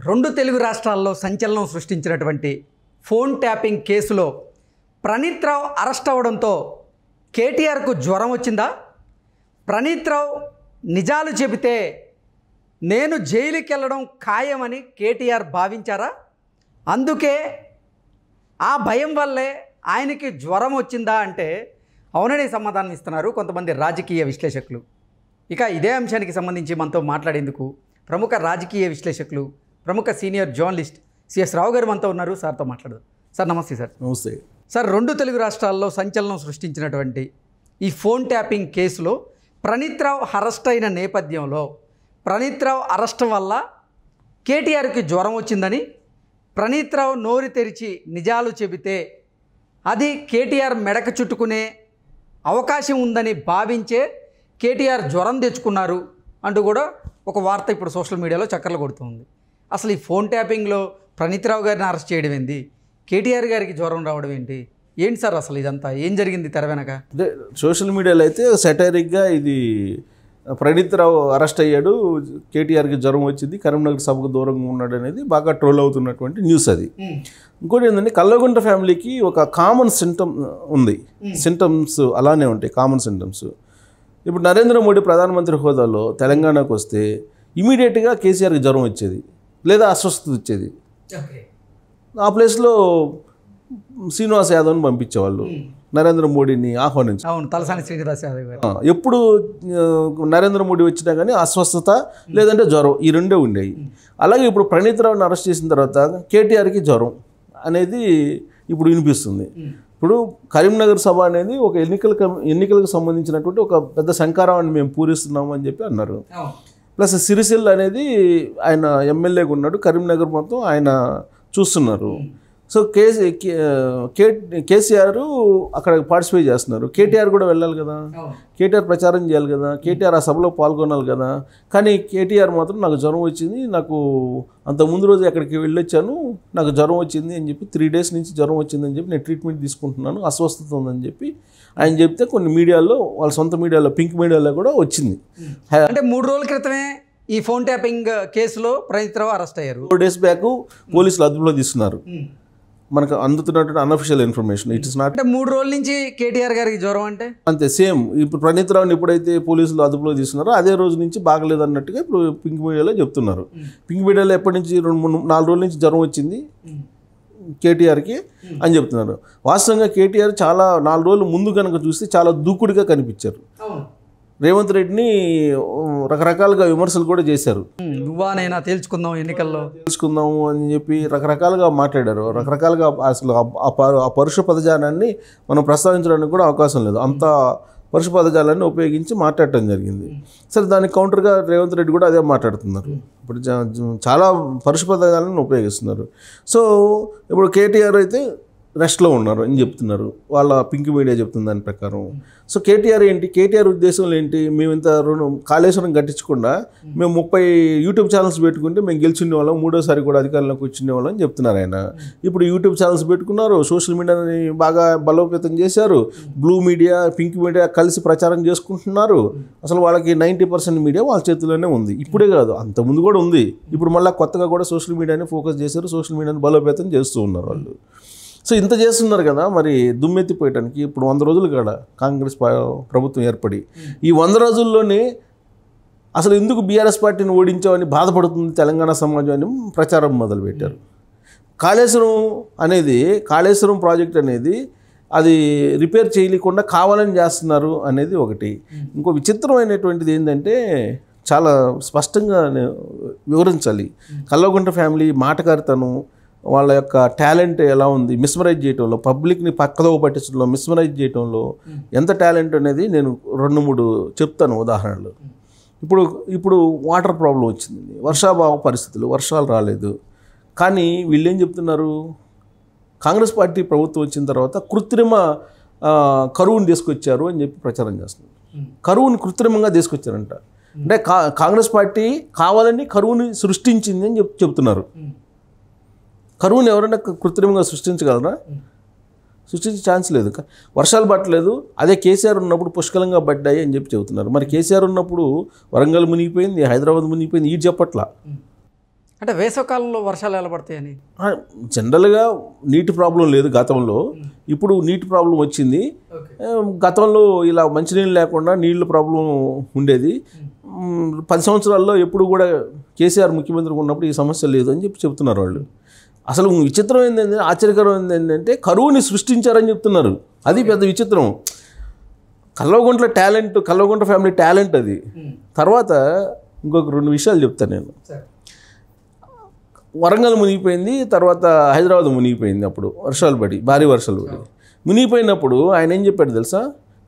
రెండు తెలుగు రాష్ట్రాల్లో సంచలనం సృష్టించినటువంటి ఫోన్ ట్యాపింగ్ కేసులో ప్రణీత్ రావు అరెస్ట్ అవ్వడంతో కేటీఆర్కు జ్వరం వచ్చిందా? ప్రణీత్ రావు నిజాలు చెబితే నేను జైలుకి వెళ్ళడం ఖాయమని కేటీఆర్ భావించారా? అందుకే ఆ భయం వల్లే ఆయనకి జ్వరం వచ్చిందా అంటే అవుననే సమాధానం ఇస్తున్నారు కొంతమంది రాజకీయ విశ్లేషకులు. ఇక ఇదే అంశానికి సంబంధించి మనతో మాట్లాడేందుకు ప్రముఖ రాజకీయ విశ్లేషకులు, ప్రముఖ సీనియర్ జర్నలిస్ట్ సిఎస్ రావు గారు మనతో ఉన్నారు. సార్తో మాట్లాడదాం. సార్ నమస్తే. సార్ నమస్తే. సార్, రెండు తెలుగు రాష్ట్రాల్లో సంచలనం సృష్టించినటువంటి ఈ ఫోన్ ట్యాపింగ్ కేసులో ప్రణీత్ రావు అరెస్ట్ అయిన నేపథ్యంలో ప్రణీత్ రావు అరెస్ట్ వల్ల కేటీఆర్కి జ్వరం వచ్చిందని, ప్రణీత్ రావు నోరు తెరిచి నిజాలు చెబితే అది కేటీఆర్ మెడకు చుట్టుకునే అవకాశం ఉందని భావించే కేటీఆర్ జ్వరం తెచ్చుకున్నారు అంటూ కూడా ఒక వార్త ఇప్పుడు సోషల్ మీడియాలో చక్కర్లు కొడుతుంది. అసలు ఈ ఫోన్ ట్యాపింగ్లో ప్రణీత్ రావు గారిని అరెస్ట్ చేయడం ఏంటి, కేటీఆర్ గారికి జ్వరం రావడం ఏంటి సార్? అసలు ఇదంతా ఏం జరిగింది తెర వెనక? అంటే సోషల్ మీడియాలో అయితే సెటైరిక్గా ఇది ప్రణీత్ రావు అరెస్ట్ అయ్యాడు, కేటీఆర్కి జ్వరం వచ్చింది, కరీంనగర్ సభకు దూరంగా ఉన్నాడు అనేది బాగా ట్రోల్ అవుతున్నటువంటి న్యూస్ అది. ఇంకోటి ఏంటంటే కల్వకుంట్ల ఫ్యామిలీకి ఒక కామన్ సింటమ్ ఉంది. సింటమ్స్ అలానే ఉంటాయి, కామన్ సింటమ్స్. ఇప్పుడు నరేంద్ర మోడీ ప్రధానమంత్రి హోదాలో తెలంగాణకు వస్తే ఇమీడియట్గా కేసీఆర్కి జ్వరం వచ్చేది లేదా అస్వస్థత వచ్చేది. ఆ ప్లేస్లో శ్రీనివాస్ యాదవ్ని పంపించేవాళ్ళు, నరేంద్ర మోడీని ఆహ్వానించారు. అవును, తలసాని శ్రీనివాస్ యాదవ్ గారు. ఎప్పుడు నరేంద్ర మోడీ వచ్చినా కానీ అస్వస్థత లేదంటే జ్వరం, ఈ రెండే ఉండేవి. అలాగే ఇప్పుడు ప్రణీత్ రావుని అరెస్ట్ చేసిన తర్వాత కేటీఆర్కి జ్వరం అనేది ఇప్పుడు వినిపిస్తుంది. ఇప్పుడు కరీంనగర్ సభ అనేది ఒక ఎన్నికలకు సంబంధించినటువంటి ఒక పెద్ద శంకారావాన్ని మేము పూరిస్తున్నాము అని చెప్పి అన్నారు. ప్లస్ సిరిసిల్ల అనేది ఆయన ఎమ్మెల్యేగా ఉన్నాడు, కరీంనగర్ మొత్తం ఆయన చూస్తున్నారు. సో కేసీఆర్ అక్కడ పార్టిసిపేట్ చేస్తున్నారు, కేటీఆర్ కూడా వెళ్ళాలి కదా, కేటీఆర్ ప్రచారం చేయాలి కదా, కేటీఆర్ ఆ సభలో పాల్గొనాలి కదా. కానీ కేటీఆర్ మాత్రం నాకు జ్వరం వచ్చింది, నాకు అంత ముందు రోజు అక్కడికి వెళ్ళొచ్చాను, నాకు జ్వరం వచ్చింది అని చెప్పి 3 days నుంచి జ్వరం వచ్చిందని చెప్పి నేను ట్రీట్మెంట్ తీసుకుంటున్నాను, అస్వస్థత ఉందని చెప్పి ఆయన చెప్తే కొన్ని మీడియాలో, వాళ్ళ సొంత మీడియాలో, పింక్ మీడియాలో కూడా వచ్చింది. అంటే 3 రోజుల క్రితమే ఈ ఫోన్ ట్యాపింగ్ కేసులో ప్రణీత్ రావు అరెస్ట్ అయ్యారు. 4 days బ్యాక్ పోలీసులు అదుపులో తీసుకున్నారు. మనకు అందుతున్నటువంటి unofficial information. It is not. అంటే 3 రోజుల నుంచి కేటీఆర్ గారికి జ్వరం అంటే అంతే సేమ్. ఇప్పుడు ప్రణీత్ రావుని ఎప్పుడైతే పోలీసులు అదుపులో తీసుకున్నారో అదే రోజు నుంచి బాగలేదు అన్నట్టుగా ఇప్పుడు పింక్ మీడియాలో చెప్తున్నారు. పింక్ మీడియాలో ఎప్పటి నుంచి 2-4 రోజుల నుంచి జ్వరం వచ్చింది కేటీఆర్కి అని చెప్తున్నారు. వాస్తవంగా కేటీఆర్ చాలా 4 రోజుల ముందు కనుక చూస్తే చాలా దూకుడుగా కనిపించారు. రేవంత్ రెడ్డిని రకరకాలుగా విమర్శలు కూడా చేశారు. నువ్వానైనా తేల్చుకుందాం, ఎన్నికల్లో తెలుసుకుందాము అని చెప్పి రకరకాలుగా మాట్లాడారు. రకరకాలుగా అసలు ఆ పరుష పదజాలాన్ని మనం ప్రస్తావించడానికి కూడా అవకాశం లేదు. అంత పరుష పదజాలాన్ని ఉపయోగించి మాట్లాడటం జరిగింది. సరే, దానికి కౌంటర్గా రేవంత్ రెడ్డి కూడా అదే మాట్లాడుతున్నారు. ఇప్పుడు చాలా పరుష పదజాలను ఉపయోగిస్తున్నారు. సో ఇప్పుడు కేటీఆర్ అయితే రెస్ట్లో ఉన్నారు అని చెప్తున్నారు, వాళ్ళ పింక్ మీడియా చెప్తున్న దాని ప్రకారం. సో కేటీఆర్ ఏంటి, కేటీఆర్ ఉద్దేశంలో ఏంటి, మేము ఇంత కాళేశ్వరం కట్టించకుండా మేము 30 యూట్యూబ్ ఛానల్స్ పెట్టుకుంటే మేము గెలిచిండే వాళ్ళం, 3వ సారి కూడా అధికారంలోకి వచ్చిండే వాళ్ళం అని చెప్తున్నారు ఆయన. ఇప్పుడు యూట్యూబ్ ఛానల్స్ పెట్టుకున్నారు, సోషల్ మీడియాని బాగా బలోపేతం చేశారు, బ్లూ మీడియా, పింక్ మీడియా కలిసి ప్రచారం చేసుకుంటున్నారు. అసలు వాళ్ళకి 90% మీడియా వాళ్ళ చేతుల్లోనే ఉంది. ఇప్పుడే కాదు, అంతకుముందు కూడా ఉంది. ఇప్పుడు మళ్ళీ కొత్తగా కూడా సోషల్ మీడియాని ఫోకస్ చేశారు, సోషల్ మీడియాని బలోపేతం చేస్తూ ఉన్నారు వాళ్ళు. సో ఇంత చేస్తున్నారు కదా, మరి దుమ్మెత్తిపోయటానికి ఇప్పుడు 100 రోజులు కాడ కాంగ్రెస్ ప్రభుత్వం ఏర్పడి ఈ 100 రోజుల్లోనే అసలు ఎందుకు బీఆర్ఎస్ పార్టీని ఓడించామని బాధపడుతుంది తెలంగాణ సమాజం అని ప్రచారం మొదలుపెట్టారు. కాళేశ్వరం ప్రాజెక్ట్ అనేది అది రిపేర్ చేయలేకుండా కావాలని చేస్తున్నారు అనేది ఒకటి. ఇంకో విచిత్రమైనటువంటిది ఏంటంటే చాలా స్పష్టంగా వివరించాలి. కల్వకుంట్ల ఫ్యామిలీ మాటకారితనం, వాళ్ళ యొక్క టాలెంట్ ఎలా ఉంది, మిస్మరైజ్ చేయటంలో, పబ్లిక్ని పక్కదో పట్టించడంలో, మిస్మరైజ్ చేయటంలో ఎంత టాలెంట్ అనేది నేను 2-3 చెప్తాను ఉదాహరణలు. ఇప్పుడు వాటర్ ప్రాబ్లం వచ్చింది, వర్షాభావ పరిస్థితులు, వర్షాలు రాలేదు. కానీ వీళ్ళు ఏం చెప్తున్నారు, కాంగ్రెస్ పార్టీ ప్రభుత్వం వచ్చిన తర్వాత కృత్రిమ కరువుని తీసుకొచ్చారు అని చెప్పి ప్రచారం చేస్తున్నారు. కరువుని కృత్రిమంగా తీసుకొచ్చారంట. అంటే కాంగ్రెస్ పార్టీ కావాలని కరువుని సృష్టించింది అని చెప్తున్నారు. కరువుని ఎవరైనా కృత్రిమంగా సృష్టించగలరా? సృష్టించే ఛాన్స్ లేదు. వర్షాలు పట్టలేదు, అదే కేసీఆర్ ఉన్నప్పుడు పుష్కలంగా పడ్డాయి అని చెప్పి చెబుతున్నారు. మరి కేసీఆర్ ఉన్నప్పుడు వరంగల్ మునిగిపోయింది, హైదరాబాద్ మునిగిపోయింది, ఈ చెప్పట్లా. అంటే వేసవకాలంలో వర్షాలు ఎలా పడతాయని? జనరల్గా నీటి ప్రాబ్లం లేదు గతంలో, ఇప్పుడు నీటి ప్రాబ్లం వచ్చింది. గతంలో ఇలా మంచినీళ్ళు లేకుండా నీళ్ళ ప్రాబ్లం ఉండేది. 10 సంవత్సరాల్లో ఎప్పుడు కూడా కేసీఆర్ ముఖ్యమంత్రిగా ఉన్నప్పుడు ఈ సమస్య లేదు అని చెప్తున్నారు వాళ్ళు. అసలు విచిత్రం ఏంటంటే, ఆశ్చర్యకరం ఏంటంటే కరువుని సృష్టించారని చెప్తున్నారు. అది పెద్ద విచిత్రం. కల్వకుంట్ల ఫ్యామిలీ టాలెంట్ అది. తర్వాత ఇంకొక 2 విషయాలు చెప్తాను నేను. వరంగల్ మునిగిపోయింది, తర్వాత హైదరాబాద్ మునిగిపోయింది. అప్పుడు భారీ వర్షాలు పడి మునిగిపోయినప్పుడు ఆయన ఏం చెప్పాడు తెలుసా?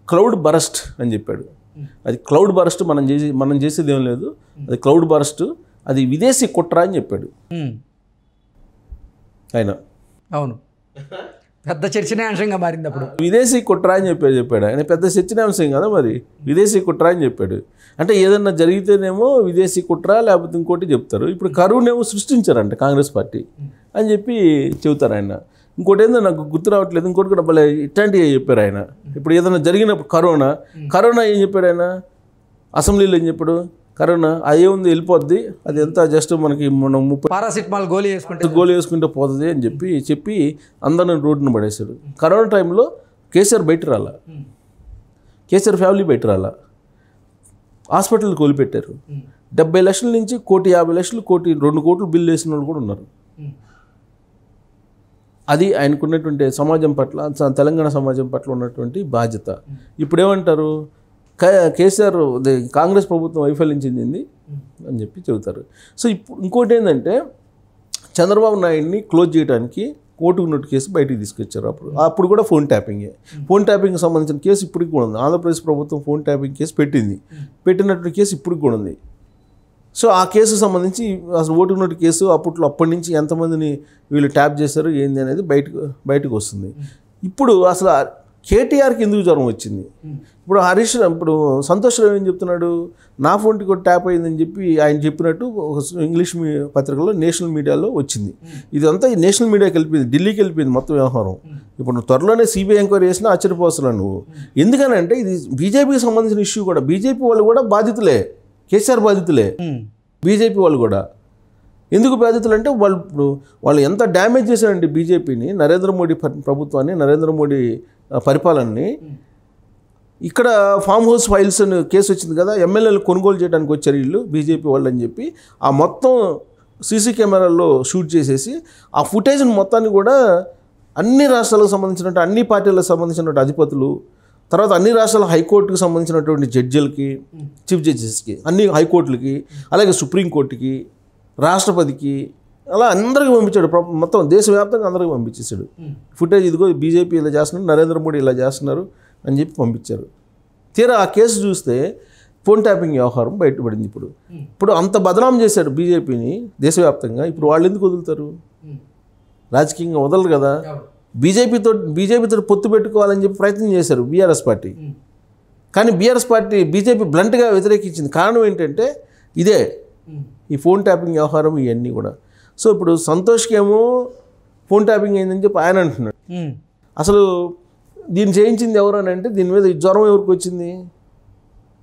క్లౌడ్ బరస్ట్ అని చెప్పాడు. అది క్లౌడ్ బరస్ట్ మనం చేసేది ఏం లేదు, అది క్లౌడ్ బరస్ట్, అది విదేశీ కుట్ర అని చెప్పాడు ఆయన. అవును, పెద్ద చర్చనీయాంశంగా మారింది అప్పుడు. విదేశీ కుట్ర అని చెప్పాడు ఆయన. పెద్ద చర్చనీయాంశం కదా మరి, విదేశీ కుట్ర అని చెప్పాడు. అంటే ఏదన్నా జరిగితేనేమో విదేశీ కుట్ర, లేకపోతే ఇంకోటి చెప్తారు. ఇప్పుడు కరువునేమో సృష్టించారంట కాంగ్రెస్ పార్టీ అని చెప్పి చెబుతారు ఆయన. ఇంకోటి ఏందో నాకు గుర్తు రావట్లేదు, ఇంకోటి కూడా భలే ఇట్లాంటివి చెప్పారు ఆయన. ఇప్పుడు ఏదైనా జరిగినప్పుడు కరోనా ఏం చెప్పాడు ఆయన అసెంబ్లీలో? ఏం చెప్పాడు? కరోనా అదే ఉంది, వెళ్ళిపోద్ది, అది ఎంత జస్ట్ మనకి మనం 30 పారాసిటమాల్ గోళీ వేసుకుంటే పోతుంది అని చెప్పి అందరిని రోడ్డును పడేశాడు. కరోనా టైంలో కేసీఆర్ బయట రాలా, కేసీఆర్ ఫ్యామిలీ బయట రాలా, హాస్పిటల్ కోల్పెట్టారు. 70 లక్షల నుంచి 1,50 లక్షలు, 2 కోట్లు బిల్లు వేసిన వాళ్ళు కూడా ఉన్నారు. అది ఆయనకున్నటువంటి సమాజం పట్ల, తెలంగాణ సమాజం పట్ల ఉన్నటువంటి బాధ్యత. ఇప్పుడు ఏమంటారు? కేసీఆర్ కాంగ్రెస్ ప్రభుత్వం వైఫల్యం చెందింది అని చెప్పి చెబుతారు. సో ఇప్పుడు ఇంకోటి ఏంటంటే, చంద్రబాబు నాయుడిని క్లోజ్ చేయడానికి కోర్టుకు నోటు కేసు బయటికి తీసుకొచ్చారు. అప్పుడు కూడా ఫోన్ ట్యాపింగ్కి సంబంధించిన కేసు ఇప్పటికి కూడా ఉంది. ఆంధ్రప్రదేశ్ ప్రభుత్వం ఫోన్ ట్యాపింగ్ కేసు పెట్టినటువంటి కేసు ఇప్పటికి కూడా ఉంది. సో ఆ కేసుకు సంబంధించి అసలు ఓటుకు నోటు కేసు అప్పటి నుంచి ఎంతమందిని వీళ్ళు ట్యాప్ చేశారు ఏంది అనేది బయటకు వస్తుంది. ఇప్పుడు అసలు కేటీఆర్కి ఎందుకు జ్వరం వచ్చింది? ఇప్పుడు సంతోష్ రావు ఏం చెప్తున్నాడు? నా ఫోన్కి కూడా ట్యాప్ అయిందని చెప్పి ఆయన చెప్పినట్టు ఒక ఇంగ్లీష్ పత్రికలో, నేషనల్ మీడియాలో వచ్చింది. ఇదంతా నేషనల్ మీడియాకి వెళ్ళిపోయింది, ఢిల్లీకి వెళ్ళిపోయింది మొత్తం వ్యవహారం. ఇప్పుడు త్వరలోనే సిబిఐ ఎంక్వైరీ చేసినా ఆశ్చర్యపోతున్నావు నువ్వు. ఎందుకనంటే ఇది బీజేపీకి సంబంధించిన ఇష్యూ కూడా. బీజేపీ వాళ్ళు కూడా బాధితులే, కేసీఆర్ బాధితులే, బీజేపీ వాళ్ళు కూడా. ఎందుకు బాధితులు అంటే వాళ్ళు ఎంత డ్యామేజ్ చేశారంటే బీజేపీని, నరేంద్ర మోడీ ప్రభుత్వాన్ని, నరేంద్ర మోడీ పరిపాలనని. ఇక్కడ ఫామ్ హౌస్ ఫైల్స్ అని కేసు వచ్చింది కదా, ఎమ్మెల్యేలు కొనుగోలు చేయడానికి వచ్చారు వీళ్ళు బీజేపీ వాళ్ళు అని చెప్పి ఆ మొత్తం సీసీ కెమెరాల్లో షూట్ చేసేసి ఆ ఫుటేజ్ని మొత్తాన్ని కూడా అన్ని రాష్ట్రాలకు సంబంధించినట్టు, అన్ని పార్టీలకు సంబంధించినటువంటి అధిపతులు, తర్వాత అన్ని రాష్ట్రాల హైకోర్టుకు సంబంధించినటువంటి జడ్జిలకి, చీఫ్ జడ్జెస్కి, అన్ని హైకోర్టులకి, అలాగే సుప్రీంకోర్టుకి, రాష్ట్రపతికి, అలా అందరికీ పంపించాడు. మొత్తం దేశవ్యాప్తంగా అందరికీ పంపించేశాడు ఫుటేజ్. ఇదిగో బీజేపీ ఇలా చేస్తున్నారు, నరేంద్ర మోడీ ఇలా చేస్తున్నారు అని చెప్పి పంపించారు. తీరా ఆ కేసు చూస్తే ఫోన్ ట్యాపింగ్ వ్యవహారం బయటపడింది. ఇప్పుడు అంత బదనాం చేశాడు బీజేపీని దేశవ్యాప్తంగా. ఇప్పుడు వాళ్ళు ఎందుకు వదులుతారు? రాజకీయంగా వదలరు కదా. బీజేపీతో పొత్తు పెట్టుకోవాలని చెప్పి ప్రయత్నం చేశారు బీఆర్ఎస్ పార్టీ. కానీ బీజేపీ బ్లంట్గా వ్యతిరేకించింది. కారణం ఏంటంటే ఇదే, ఈ ఫోన్ ట్యాపింగ్ వ్యవహారం, ఇవన్నీ కూడా. సో ఇప్పుడు సంతోష్కి ఏమో ఫోన్ ట్యాపింగ్ అయిందని చెప్పి ఆయన అంటున్నాడు. అసలు దీన్ని చేయించింది ఎవరు అని అంటే, దీని మీద జ్వరం ఎవరికి వచ్చింది?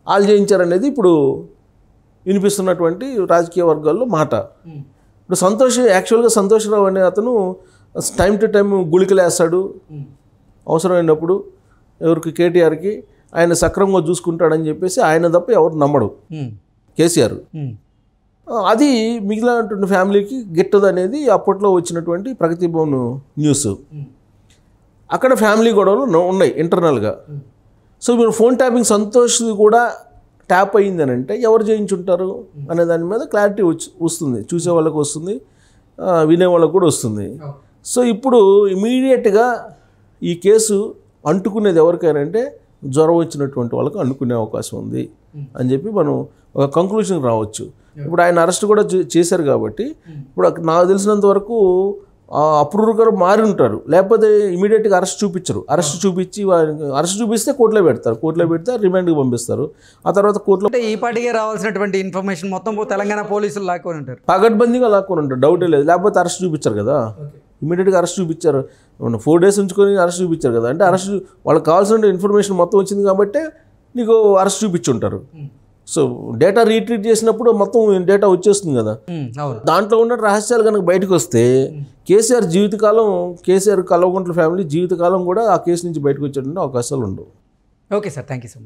వాళ్ళు చేయించారనేది ఇప్పుడు వినిపిస్తున్నటువంటి రాజకీయ వర్గాల్లో మాట. ఇప్పుడు యాక్చువల్గా సంతోషరావు అనే అతను టైం టు టైం గుళికలు వేస్తాడు అవసరమైనప్పుడు ఎవరికి, కేటీఆర్కి. ఆయన సక్రమంగా చూసుకుంటాడని చెప్పేసి ఆయన తప్ప ఎవరు నమ్మడు కేసీఆర్. అది మిగిలినటువంటి ఫ్యామిలీకి గిట్టదు అనేది అప్పట్లో వచ్చినటువంటి ప్రగతి భవన్ న్యూస్. అక్కడ ఫ్యామిలీ గొడవలు ఉన్నాయి ఇంటర్నల్గా. సో మీరు ఫోన్ ట్యాపింగ్ సంతోష్ కూడా ట్యాప్ అయ్యింది అని అంటే ఎవరు చేయించుంటారు అనే దాని మీద క్లారిటీ వస్తుంది, చూసే వాళ్ళకు వస్తుంది, వినే వాళ్ళకు కూడా వస్తుంది. సో ఇప్పుడు ఇమీడియట్గా ఈ కేసు అంటుకునేది ఎవరికైనా అంటే జ్వరం వచ్చినటువంటి వాళ్ళకు అంటుకునే అవకాశం ఉంది అని చెప్పి మనం ఒక కంక్లూజన్కి రావచ్చు. ఇప్పుడు ఆయన అరెస్ట్ కూడా చేశారు కాబట్టి ఇప్పుడు నాకు తెలిసినంత వరకు అప్రూవర్ గారు మారి ఉంటారు, లేకపోతే ఇమీడియట్గా అరెస్ట్ చూపించరు. అరెస్ట్ చూపిస్తే కోర్టులో పెడితే రిమాండ్కి పంపిస్తారు. ఆ తర్వాత కోర్టులో ఈ పార్టీగా రావాల్సినటువంటి ఇన్ఫర్మేషన్ మొత్తం తెలంగాణ పోలీసులు లాక్కొని ఉంటారు, పగడ్బందీగా లాక్కొని ఉంటారు, డౌటే లేదు. లేకపోతే అరెస్ట్ చూపించారు కదా, ఇమీడియట్గా అరెస్ట్ చూపించారు. 4 days ఉంచుకొని అరెస్ట్ చూపించారు కదా, అంటే అరెస్ట్ వాళ్ళకి కావాల్సిన ఇన్ఫర్మేషన్ మొత్తం వచ్చింది కాబట్టి నీకు అరెస్ట్ చూపించుంటారు. సో డేటా రీట్రీట్ చేసినప్పుడు మొత్తం డేటా వచ్చేస్తుంది కదా. అవును. దాంట్లో ఉన్న రహస్యాలు కనుక బయటకు వస్తే కేసీఆర్ జీవితకాలం, కేసీఆర్ కల్వకుంట్ల ఫ్యామిలీ జీవితకాలం కూడా ఆ కేసు నుంచి బయటకు వచ్చేటువంటి అవకాశాలు ఉండవు. Okay sir, thank you so much.